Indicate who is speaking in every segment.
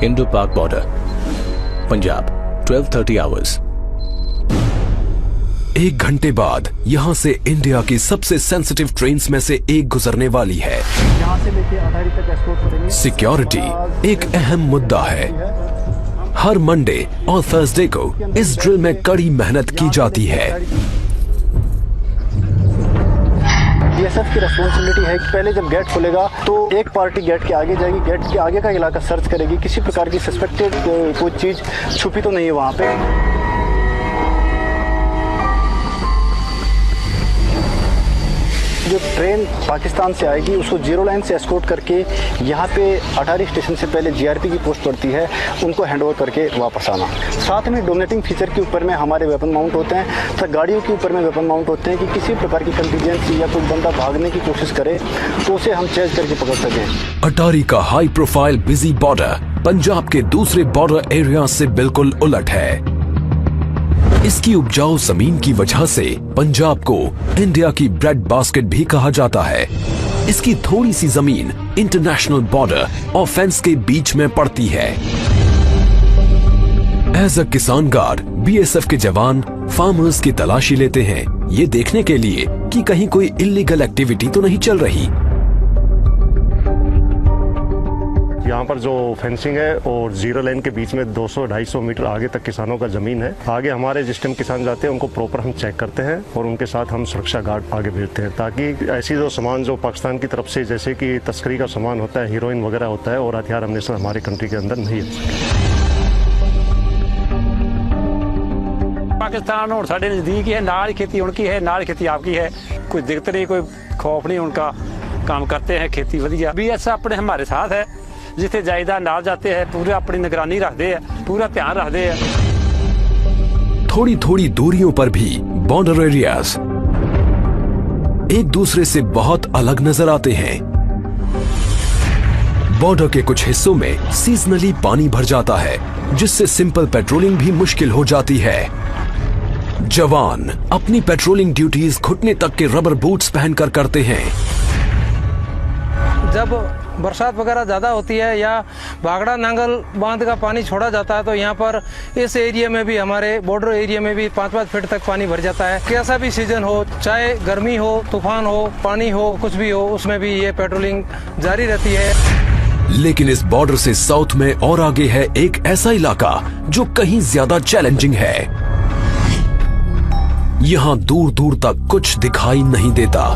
Speaker 1: Indo पाक border, Punjab, 12:30 hours.
Speaker 2: 1 घंटे बाद यहाँ से इंडिया की सबसे सेंसिटिव ट्रेन्स में से एक गुजरने वाली है।
Speaker 3: यहाँ से लेके अटारी तक एस्कॉर्ट करेंगे।
Speaker 2: सिक्योरिटी एक अहम मुद्दा है। हर मंडे और थर्सडे को इस ड्रिल में कड़ी मेहनत की जाती है।
Speaker 3: बीएसएफ की रेस्पॉन्सिबिलिटी है कि पहले जब गेट खुलेगा तो एक पार्टी गेट के आगे जाएगी, गेट के आगे का इलाका सर्च करेगी, किसी प्रकार की सस्पेक्टेड कोई चीज छुपी तो नहीं है वहाँ पे। जो ट्रेन पाकिस्तान से आएगी उसको जीरो लाइन से एस्कॉर्ट करके यहाँ पे अटारी स्टेशन से पहले जीआरपी की पोस्ट पड़ती है, उनको हैंडओवर करके वापस आना। साथ में डोमिनेटिंग फीचर के ऊपर में हमारे वेपन माउंट होते हैं तथा गाड़ियों के ऊपर में वेपन माउंट होते हैं कि किसी प्रकार की कंटीजेंसी या कोई बंदा भागने की कोशिश करे तो उसे हम चेज करके पकड़ सकें।
Speaker 2: अटारी का high profile busy border Punjab के दूसरे बॉर्डर एरिया से बिल्कुल उलट है। इसकी उपजाऊ जमीन की वजह से पंजाब को इंडिया की ब्रेड बास्केट भी कहा जाता है। इसकी थोड़ी सी जमीन इंटरनेशनल बॉर्डर और फेंस के बीच में पड़ती है। एज अ किसान गार्ड बीएसएफ के जवान फार्मर्स की तलाशी लेते हैं, ये देखने के लिए कि कहीं कोई इलीगल एक्टिविटी तो नहीं चल रही।
Speaker 4: यहाँ पर जो फेंसिंग है और जीरो लाइन के बीच में 200-250 मीटर आगे तक किसानों का जमीन है। आगे हमारे जिस टाइम किसान जाते हैं उनको प्रॉपर हम चेक करते हैं और उनके साथ हम सुरक्षा गार्ड आगे भेजते हैं ताकि ऐसी जो सामान जो पाकिस्तान की तरफ से जैसे कि तस्करी का सामान होता है, हीरोइन वगैरह होता है और हथियार हमने हमारे कंट्री के अंदर नहीं है।
Speaker 5: पाकिस्तान और साढ़े नज़दीक है, नाल खेती उनकी है, नाल खेती आपकी है, कोई दिक्कत नहीं, कोई खौफ नहीं, उनका काम करते हैं, खेती वधिया। बीएसएफ अपने हमारे साथ है, जिथे जायदा नाल जाते हैं पूरा अपनी निगरानी रखते हैं, पूरा ध्यान रखते हैं।
Speaker 2: थोड़ी थोड़ी दूरियों पर भी बॉर्डर एरियाज एक दूसरे से बहुत अलग नजर आते हैं। बॉर्डर के कुछ हिस्सों में सीजनली पानी भर जाता है, जिससे सिंपल पेट्रोलिंग भी मुश्किल हो जाती है। जवान अपनी पेट्रोलिंग ड्यूटीज घुटने तक के रबर बूट्स पहनकर करते हैं।
Speaker 6: जब बरसात वगैरह ज़्यादा होती है या भागड़ा नांगल बांध का पानी छोड़ा जाता है तो यहाँ पर इस एरिया में भी, हमारे बॉर्डर एरिया में भी 5-5 फीट तक पानी भर जाता है। कैसा भी सीजन हो, चाहे गर्मी हो, तूफान हो, पानी हो, कुछ भी हो, उसमें भी ये पेट्रोलिंग जारी रहती है।
Speaker 2: लेकिन इस बॉर्डर से साउथ में और आगे है एक ऐसा इलाका जो कहीं ज्यादा चैलेंजिंग है। यहाँ दूर दूर तक कुछ दिखाई नहीं देता,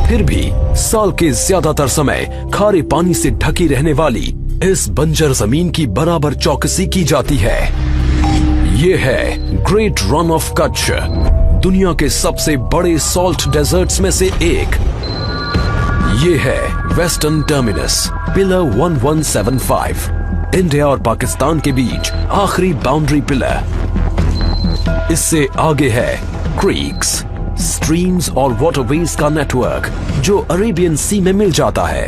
Speaker 2: फिर भी साल के ज्यादातर समय खारे पानी से ढकी रहने वाली इस बंजर जमीन की बराबर चौकसी की जाती है। ये है ग्रेट रन ऑफ कच्छ, दुनिया के सबसे बड़े सॉल्ट डेजर्ट्स में से एक। ये है वेस्टर्न टर्मिनस, पिलर 1175, इंडिया और पाकिस्तान के बीच आखिरी बाउंड्री पिलर। इससे आगे है क्रीक्स, स्ट्रीम्स और वाटरवेज का नेटवर्क जो अरेबियन सी में मिल जाता है।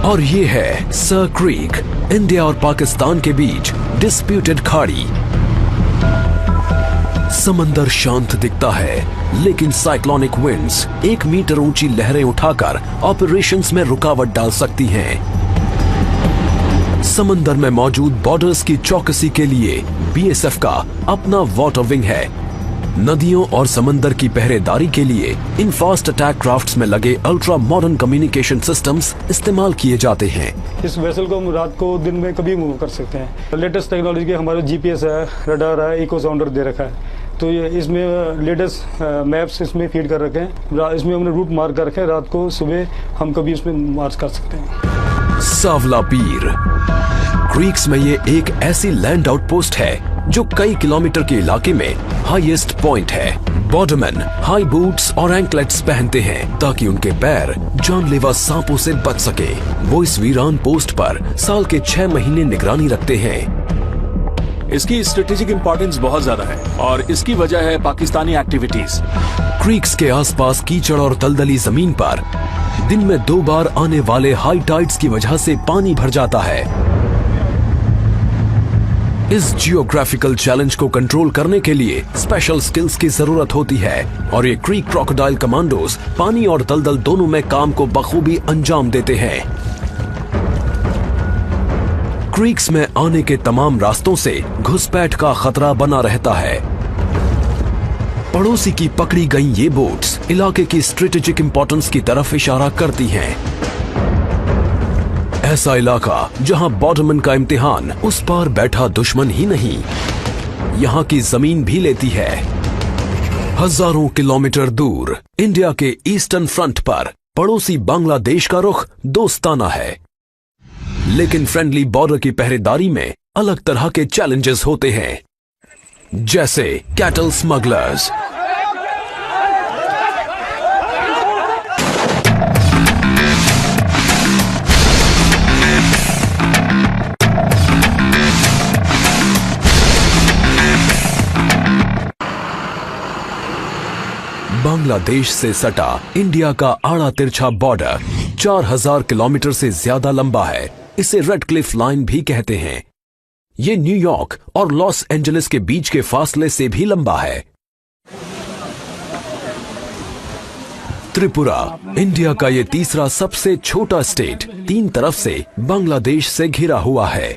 Speaker 2: और ये है सर क्रीक, इंडिया और पाकिस्तान के बीच डिस्प्यूटेड खाड़ी। समंदर शांत दिखता है, लेकिन साइक्लोनिक विंड्स 1 मीटर ऊंची लहरें उठाकर ऑपरेशंस में रुकावट डाल सकती हैं। समंदर में मौजूद बॉर्डर्स की चौकसी के लिए बीएसएफ का अपना वाटर विंग है। नदियों और समंदर की पहरेदारी के लिए इन फास्ट अटैक क्राफ्ट्स में लगे अल्ट्रा मॉडर्न कम्युनिकेशन सिस्टम्स इस्तेमाल किए जाते हैं।
Speaker 7: इस वेसल को हम रात को दिन में कभी मूव कर सकते हैं। लेटेस्ट टेक्नोलॉजी के हमारे जीपीएस है, रडार है, इको साउंडर दे रखा है, तो ये इसमें लेटेस्ट मैप्स इसमें फीड कर रखे हैं। इसमें हमने रूट मार्क कर रखे हैं, रात को सुबह हम कभी इसमें मार्च कर सकते हैं।
Speaker 2: सावला पीर क्रीक्स में ये एक ऐसी लैंड आउटपोस्ट है जो कई किलोमीटर के इलाके में हाईएस्ट पॉइंट है। बॉर्डरमैन हाई बूट्स और एंकलेट्स पहनते हैं ताकि उनके पैर जानलेवा सांपों से बच सके। वो इस वीरान पोस्ट पर साल के 6 महीने निगरानी रखते हैं।
Speaker 8: इसकी स्ट्रेटेजिक इंपॉर्टेंस बहुत ज्यादा है और इसकी वजह है पाकिस्तानी एक्टिविटीज।
Speaker 2: क्रीक्स के आसपास कीचड़ और दलदली जमीन पर दिन में 2 बार आने वाले हाई टाइड्स की वजह से पानी भर जाता है। इस जियोग्राफिकल चैलेंज को कंट्रोल करने के लिए स्पेशल स्किल्स की जरूरत होती है और ये क्रीक क्रोकोडाइल कमांडोज पानी और दलदल दोनों में काम को बखूबी अंजाम देते हैं। क्रीक्स में आने के तमाम रास्तों से घुसपैठ का खतरा बना रहता है। पड़ोसी की पकड़ी गई ये बोट्स इलाके की स्ट्रेटेजिक इंपॉर्टेंस की तरफ इशारा करती हैं। ऐसा इलाका जहां बॉर्डरमैन का इम्तिहान उस पार बैठा दुश्मन ही नहीं, यहां की जमीन भी लेती है। हजारों किलोमीटर दूर इंडिया के ईस्टर्न फ्रंट पर पड़ोसी बांग्लादेश का रुख दोस्ताना है, लेकिन फ्रेंडली बॉर्डर की पहरेदारी में अलग तरह के चैलेंजेस होते हैं, जैसे कैटल स्मगलर्स, बांग्लादेश से सटा इंडिया का आड़ा तिरछा बॉर्डर 4000 किलोमीटर से ज्यादा लंबा है। इसे रेड क्लिफ लाइन भी कहते हैं। ये न्यूयॉर्क और लॉस एंजलिस के बीच के फासले से भी लंबा है। त्रिपुरा इंडिया का ये तीसरा सबसे छोटा स्टेट 3 तरफ से बांग्लादेश से घिरा हुआ है।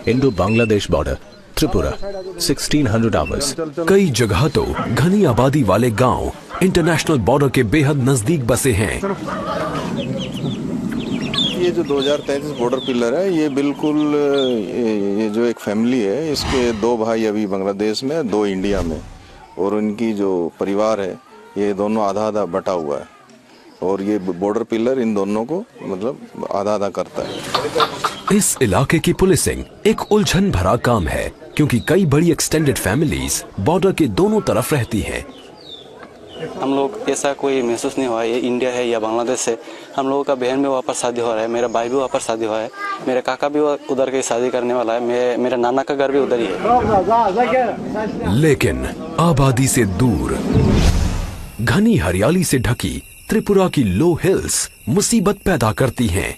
Speaker 1: Indo Bangladesh border Tripura 1600 hours.
Speaker 2: कई जगह तो घनी आबादी वाले गांव इंटरनेशनल बॉर्डर के बेहद नजदीक बसे हैं।
Speaker 9: ये जो 2033 बॉर्डर पिलर है, ये बिल्कुल ये जो एक फैमिली है, इसके 2 भाई अभी बांग्लादेश में, 2 इंडिया में, और उनकी जो परिवार है ये दोनों आधा आधा बटा हुआ है, और ये बॉर्डर पिलर इन दोनों को मतलब आधा आधा करता है।
Speaker 2: इस इलाके की पुलिसिंग एक उलझन भरा काम है, क्योंकि कई बड़ी एक्सटेंडेड फैमिलीज बॉर्डर के दोनों तरफ रहती हैं।
Speaker 10: हम लोग ऐसा कोई महसूस नहीं हुआ ये इंडिया है या बांग्लादेश है। हम लोगों का बहन भी वहाँ पर शादी हो रहा है, मेरा भाई भी वहाँ पर शादी हुआ है, मेरे काका भी उधर की शादी करने वाला है, मेरा नाना का घर भी उधर ही है।
Speaker 2: लेकिन आबादी से दूर घनी हरियाली से ढकी त्रिपुरा की लो हिल्स मुसीबत पैदा करती हैं।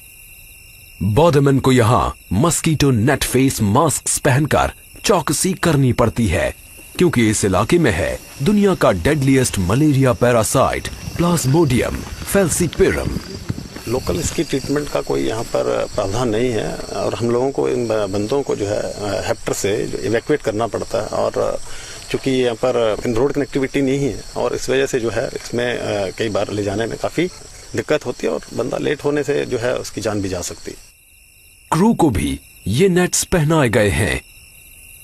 Speaker 2: बॉर्डरमैन को यहाँ मस्कीटो नेट फेस मास्क पहनकर चौकसी करनी पड़ती है, क्योंकि इस इलाके में है दुनिया का deadliest malaria parasite plasmodium falciparum.
Speaker 11: Local इसकी ट्रीटमेंट का कोई यहाँ पर प्रावधान नहीं है, और हम लोगों को इन बंदों को जो है हेक्टर से इवैक्यूएट करना पड़ता है, और चूंकि यहाँ पर रोड कनेक्टिविटी नहीं है, और इस वजह से जो है इसमें कई बार ले जाने में काफ़ी दिक्कत होती है, और बंदा लेट होने से जो है उसकी जान भी जा सकती है।
Speaker 2: क्रू को भी ये नेट्स पहनाए गए हैं।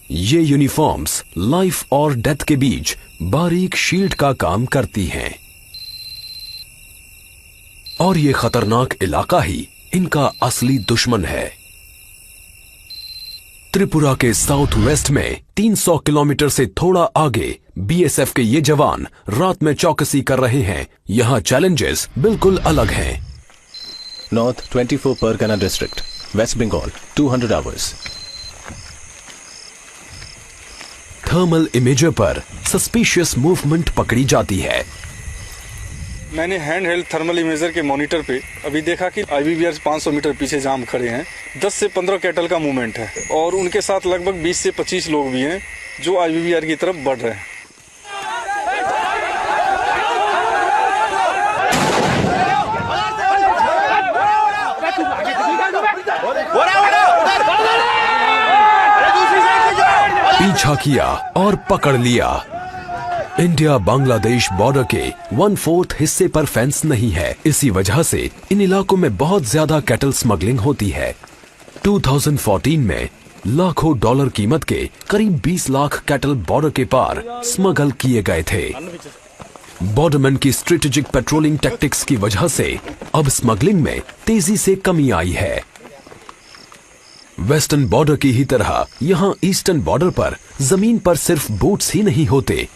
Speaker 2: ये यूनिफॉर्म्स लाइफ और डेथ के बीच बारीक शील्ड का काम करती हैं, और ये खतरनाक इलाका ही इनका असली दुश्मन है। त्रिपुरा के साउथ वेस्ट में 300 किलोमीटर से थोड़ा आगे बीएसएफ के ये जवान रात में चौकसी कर रहे हैं। यहाँ चैलेंजेस बिल्कुल अलग हैं।
Speaker 1: North 24 Pargana district west Bengal 200 hours. Thermal imager पर सस्पिशियस मूवमेंट पकड़ी जाती है।
Speaker 12: मैंने हैंड हेल्ड थर्मल इमेजर के मॉनिटर पे अभी देखा कि आईबीबीआर 500 मीटर पीछे जाम खड़े हैं। 10 से 15 कैटल का मूवमेंट है, और उनके साथ लगभग 20 से 25 लोग भी हैं जो आईबीबीआर की तरफ बढ़ रहे हैं।
Speaker 2: पीछा किया और पकड़ लिया। इंडिया बांग्लादेश बॉर्डर के 1/4 हिस्से पर फेंस नहीं है, इसी वजह से इन इलाकों में बहुत ज्यादा कैटल स्मगलिंग होती है। 2014 में लाखों डॉलर कीमत के करीब 20 लाख कैटल बॉर्डर के पार स्मगल किए गए थे। बॉर्डरमैन की स्ट्रेटेजिक पेट्रोलिंग टैक्टिक्स की वजह से अब स्मगलिंग में तेजी से कमी आई है। वेस्टर्न बॉर्डर की ही तरह यहां ईस्टर्न बॉर्डर पर जमीन पर सिर्फ बोट्स ही नहीं होते।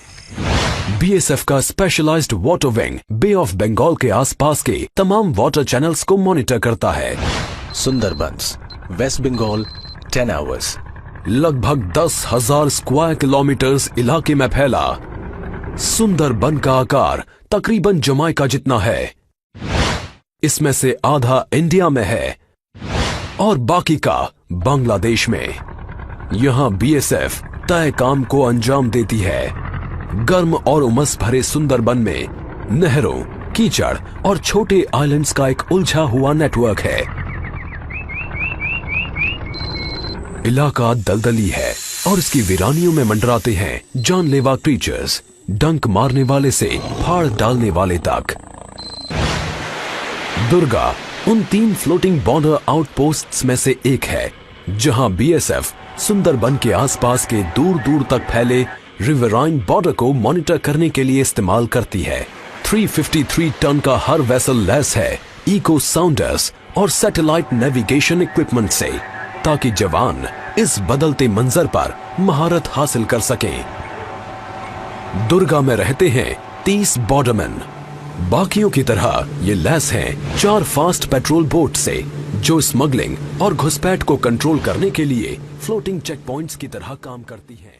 Speaker 2: बीएसएफ का specialised water wing bay of Bengal के आसपास के तमाम वाटर चैनल्स को मॉनिटर करता है।
Speaker 1: Sundarbans west Bengal 10 hours.
Speaker 2: लगभग 10,000 स्क्वायर किलोमीटर्स इलाके में फैला सुंदरबन का आकार तकरीबन जमाइका जितना है। इसमें से आधा इंडिया में है और बाकी का बांग्लादेश में। यहां बीएसएफ तय काम को अंजाम देती है। गर्म और उमस भरे सुंदरबन में नहरों, कीचड़ और छोटे आइलैंड्स का एक उलझा हुआ नेटवर्क है। इलाका दलदली है और इसकी वीरानियों में मंडराते हैं जानलेवा क्रीचर्स, डंक मारने वाले से फाड़ डालने वाले तक। दुर्गा उन 3 फ्लोटिंग बॉर्डर आउटपोस्ट्स में से एक है जहां बीएसएफ सुंदरबन के आसपास के दूर दूर तक फैले रिवराइन बॉर्डर को मॉनिटर करने के लिए इस्तेमाल करती है। 353 टन का हर वेसल लैस है इको साउंडर्स और सैटेलाइट नेविगेशन इक्विपमेंट से, ताकि जवान इस बदलते मंजर पर महारत हासिल कर सकें। दुर्गा में रहते हैं 30 बॉर्डरमैन। बाकियों की तरह ये लैस हैं 4 फास्ट पेट्रोल बोट से, जो स्मगलिंग और घुसपैठ को कंट्रोल करने के लिए फ्लोटिंग चेक पॉइंट्स की तरह काम करती हैं।